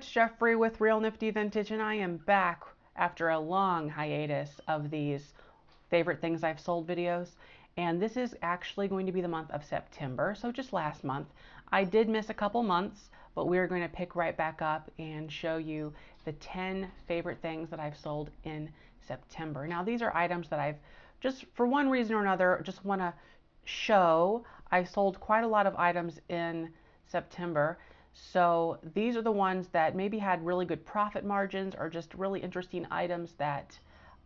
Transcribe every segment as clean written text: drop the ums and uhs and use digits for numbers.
it's Jeffrey with Real Nifty Vintage, and I am back after a long hiatus of these favorite things I've sold videos. And this is actually going to be the month of September, so just last month. I did miss a couple months, but we're going to pick right back up and show you the 10 favorite things that I've sold in September. Now, these are items that I've just, for one reason or another, just want to show. I sold quite a lot of items in September. So these are the ones that maybe had really good profit margins or just really interesting items that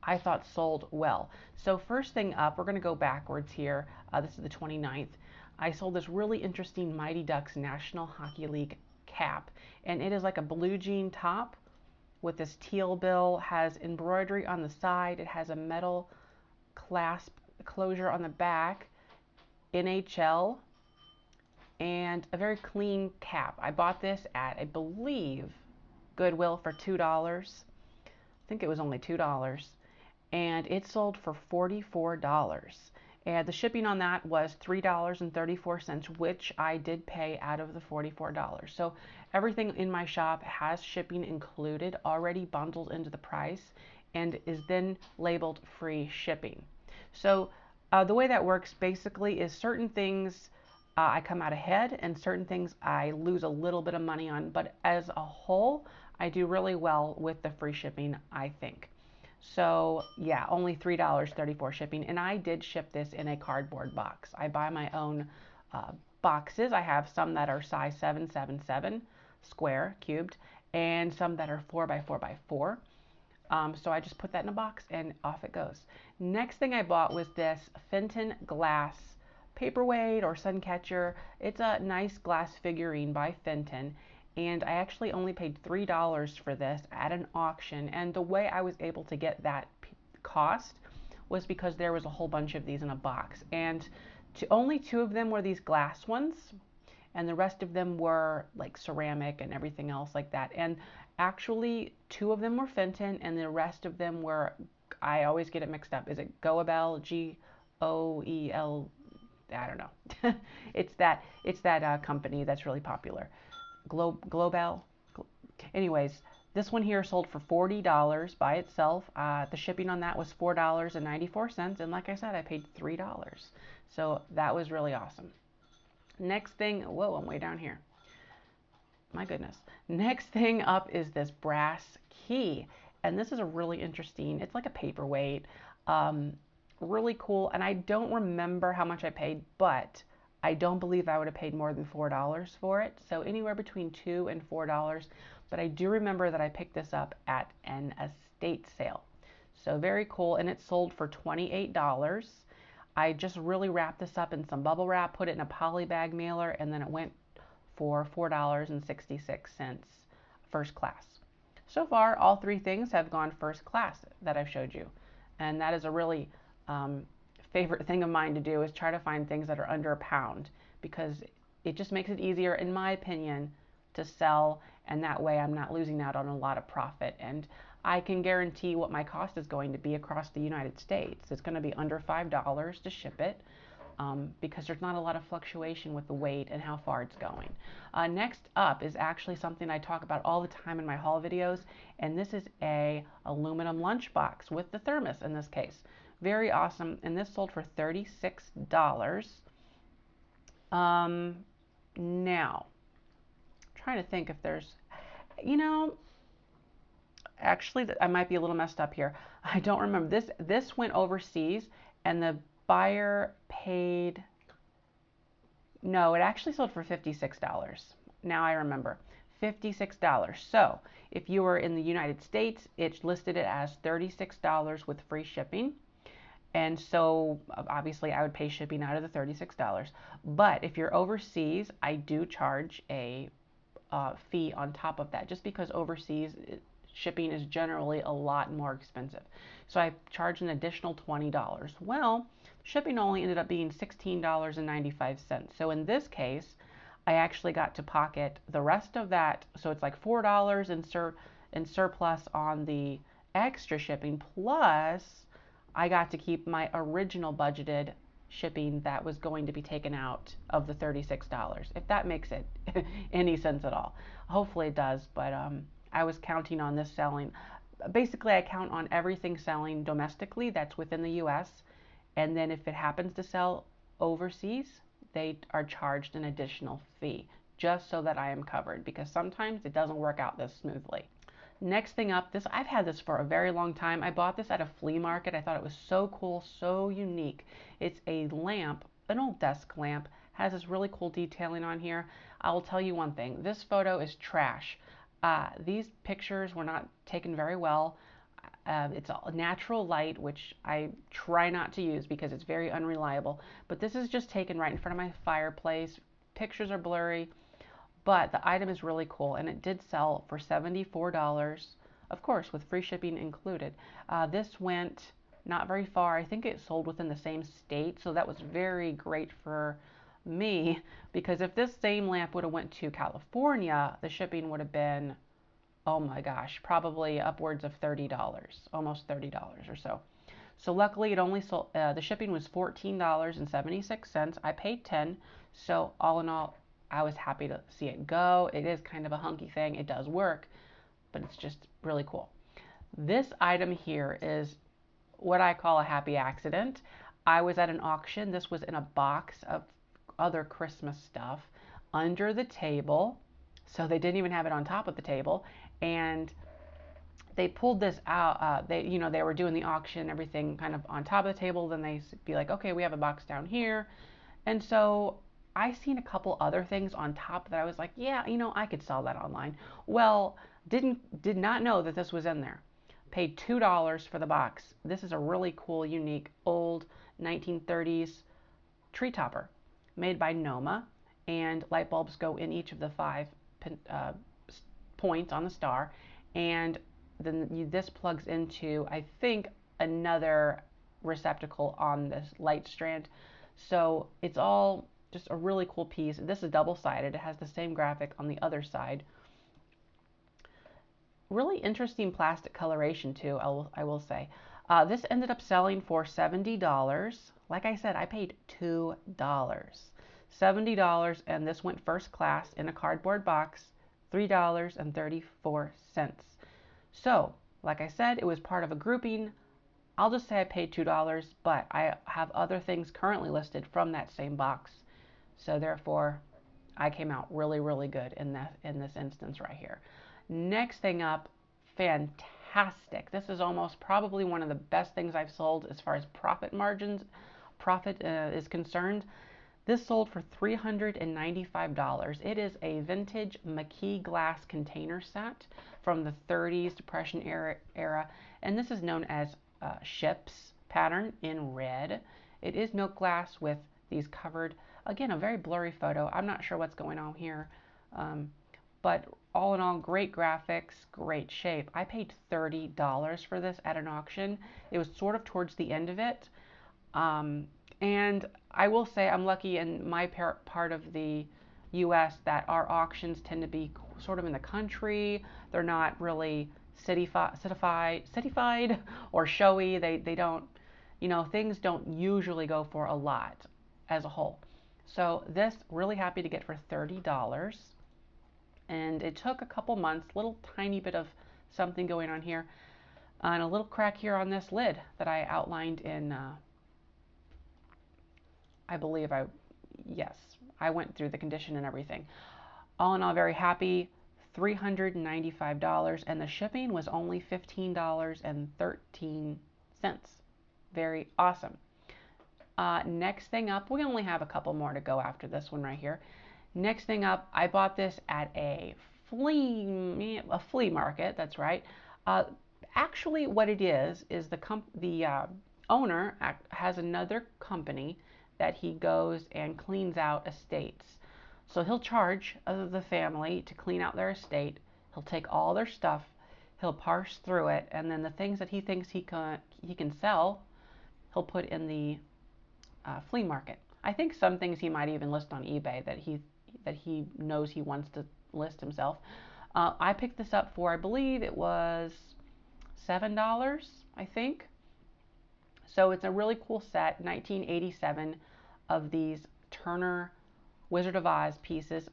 I thought sold well. So first thing up, we're going to go backwards here. This is the 29th. I sold this really interesting Mighty Ducks National Hockey League cap, and it is like a blue jean top with this teal bill, has embroidery on the side, it has a metal clasp closure on the back, NHL, and a very clean cap. I bought this at, I believe, Goodwill for $2. I think it was only $2. And it sold for $44. And the shipping on that was $3.34, which I did pay out of the $44. So everything in my shop has shipping included, already bundled into the price, and is then labeled free shipping. So the way that works basically is certain things I come out ahead, and certain things I lose a little bit of money on, but as a whole, I do really well with the free shipping, I think. So yeah, only $3.34 shipping, and I did ship this in a cardboard box. I buy my own boxes. I have some that are size 777 square, cubed, and some that are 4x4x4. So I just put that in a box and off it goes. Next thing I bought was this Fenton glass paperweight or sun catcher. It's a nice glass figurine by Fenton, and I actually only paid $3 for this at an auction. And the way I was able to get that cost was because there was a whole bunch of these in a box, and only 2 of them were these glass ones, and the rest of them were like ceramic and everything else like that. And actually 2 of them were Fenton, and the rest of them were, I always get it mixed up. Is it Goebel? Goel? I don't know. it's that company that's really popular. Global. Anyways, this one here sold for $40 by itself. The shipping on that was $4.94, and like I said, I paid $3. So that was really awesome. Next thing, whoa, I'm way down here. My goodness. Next thing up is this brass key, and this is a really interesting, it's like a paperweight. Really cool, and I don't remember how much I paid, but I don't believe I would have paid more than $4 for it. So anywhere between $2 and $4, but I do remember that I picked this up at an estate sale. So very cool, and it sold for $28. I just really wrapped this up in some bubble wrap, put it in a poly bag mailer, and then it went for $4.66 first class. So far, all 3 things have gone first class that I've showed you, and that is a really favorite thing of mine to do, is try to find things that are under a pound, because it just makes it easier, in my opinion, to sell, and that way I'm not losing out on a lot of profit. And I can guarantee what my cost is going to be across the United States. It's going to be under $5 to ship it, because there's not a lot of fluctuation with the weight and how far it's going. Next up is actually something I talk about all the time in my haul videos, and this is a aluminum lunchbox with the thermos in this case. Very awesome, and this sold for $36. Now, trying to think if there's, actually I might be a little messed up here. I don't remember. This went overseas, and the buyer paid, no, it actually sold for $56. Now I remember, $56. So if you were in the United States, it listed it as $36 with free shipping. And so obviously I would pay shipping out of the $36. But if you're overseas, I do charge a fee on top of that, just because overseas shipping is generally a lot more expensive. So I charge an additional $20. Well, shipping only ended up being $16.95. So in this case, I actually got to pocket the rest of that. So it's like $4 in surplus on the extra shipping, plus I got to keep my original budgeted shipping that was going to be taken out of the $36, if that makes it any sense at all. Hopefully it does, but I was counting on this selling. Basically, I count on everything selling domestically that's within the US, and then if it happens to sell overseas, they are charged an additional fee just so that I am covered, because sometimes it doesn't work out this smoothly. Next thing up, this I've had this for a very long time. I bought this at a flea market. I thought it was so cool, so unique. It's a lamp, an old desk lamp, has this really cool detailing on here. I will tell you one thing, this photo is trash. These pictures were not taken very well. It's a natural light, which I try not to use because it's very unreliable. But this is just taken right in front of my fireplace. Pictures are blurry, but the item is really cool, and it did sell for $74, of course, with free shipping included. This went not very far. I think it sold within the same state, so that was very great for me, because if this same lamp would have went to California, the shipping would have been, oh my gosh, probably upwards of $30, almost $30 or so. So luckily it only sold, the shipping was $14.76. I paid $10, so all in all, I was happy to see it go. It is kind of a hunky thing. It does work, but it's just really cool. This item here is what I call a happy accident. I was at an auction. This was in a box of other Christmas stuff under the table. So they didn't even have it on top of the table. And they pulled this out. They were doing the auction and everything kind of on top of the table. Then they be like, okay, we have a box down here. And so I seen a couple other things on top that I was like, yeah, I could sell that online. Well, did not know that this was in there. Paid $2 for the box. This is a really cool, unique, old 1930s tree topper made by Noma, and light bulbs go in each of the 5 points on the star, and then this plugs into, I think, another receptacle on this light strand. So it's all just a really cool piece. This is double-sided. It has the same graphic on the other side. Really interesting plastic coloration too, I will say. This ended up selling for $70. Like I said, I paid $2. $70, and this went first class in a cardboard box, $3.34. So, like I said, it was part of a grouping. I'll just say I paid $2, but I have other things currently listed from that same box. So therefore, I came out really, really good in this instance right here. Next thing up, fantastic. This is almost probably one of the best things I've sold as far as profit is concerned. This sold for $395. It is a vintage McKee glass container set from the 30s Depression era, and this is known as ships pattern in red. It is milk glass with these covered, again, a very blurry photo. I'm not sure what's going on here, but all in all, great graphics, great shape. I paid $30 for this at an auction. It was sort of towards the end of it. And I will say I'm lucky in my part of the US that our auctions tend to be sort of in the country. They're not really cityfied or showy. They don't, things don't usually go for a lot as a whole. So this, really happy to get for $30. And it took a couple months, little tiny bit of something going on here, and a little crack here on this lid that I outlined in, I believe yes, I went through the condition and everything. All in all, very happy. $395, and the shipping was only $15.13. Very awesome. Next thing up, we only have a couple more to go after this one right here. Next thing up, I bought this at a flea market. That's right. Actually, what it is the owner has another company that he goes and cleans out estates. So he'll charge the family to clean out their estate. He'll take all their stuff, he'll parse through it, and then the things that he thinks he can sell, he'll put in the flea market. I think some things he might even list on eBay that he knows he wants to list himself. I picked this up for, I believe it was $7, I think. So it's a really cool set, 1987, of these Turner Wizard of Oz pieces.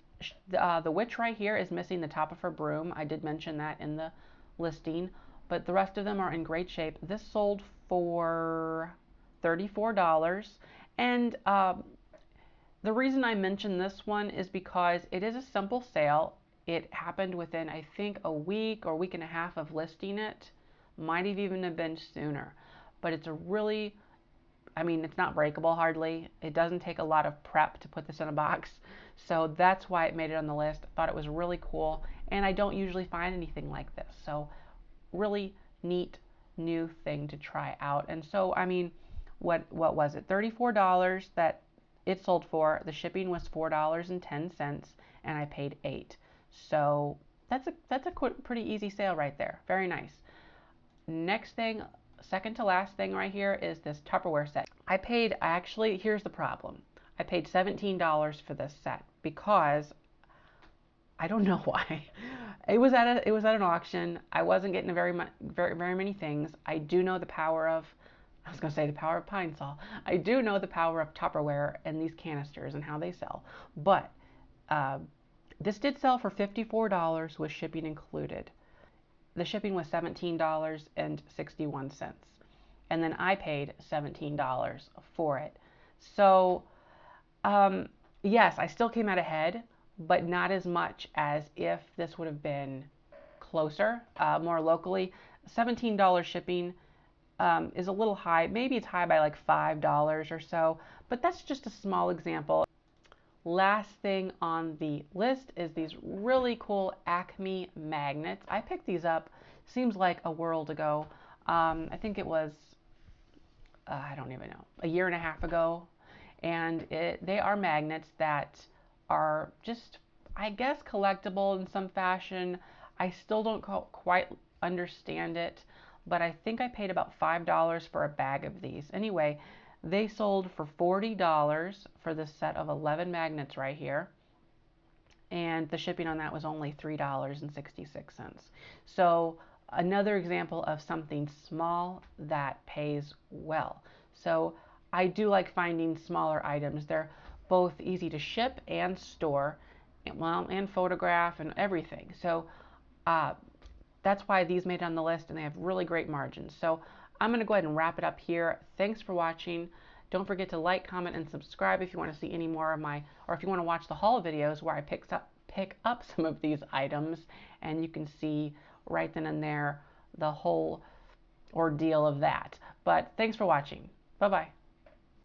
The witch right here is missing the top of her broom. I did mention that in the listing, but the rest of them are in great shape. This sold for $34, and the reason I mention this one is because it is a simple sale. It happened within, I think, a week or week and a half of listing it. Might have even been sooner. But it's a really, I mean, it's not breakable hardly. It doesn't take a lot of prep to put this in a box. So that's why it made it on the list. I thought it was really cool. And I don't usually find anything like this. So really neat new thing to try out. And so, I mean, what was it? $34 that it sold for. The shipping was $4.10, and I paid $8. So that's a pretty easy sale right there. Very nice. Next thing, second to last thing right here is this Tupperware set. Actually, here's the problem. I paid $17 for this set because I don't know why. It was at an auction. I wasn't getting very many things. I do know the power of, I was going to say the power of Pine Sol. I do know the power of Tupperware and these canisters and how they sell. But this did sell for $54 with shipping included. The shipping was $17.61. And then I paid $17 for it. So, yes, I still came out ahead, but not as much as if this would have been closer, more locally. $17 shipping is a little high. Maybe it's high by like $5 or so, but that's just a small example. Last thing on the list is these really cool Acme Magnets. I picked these up, seems like a world ago. I think it was, I don't even know, a year and a half ago. And they are magnets that are just, I guess, collectible in some fashion. I still don't quite understand it, but I think I paid about $5 for a bag of these. Anyway, they sold for $40 for this set of 11 magnets right here. And the shipping on that was only $3.66. So another example of something small that pays well. So I do like finding smaller items. They're both easy to ship and store, and photograph and everything. So that's why these made it on the list, and they have really great margins. So I'm going to go ahead and wrap it up here. Thanks for watching. Don't forget to like, comment, and subscribe if you want to see any more of my, or if you want to watch the haul videos where I pick up some of these items, and you can see right then and there the whole ordeal of that. But thanks for watching. Bye-bye.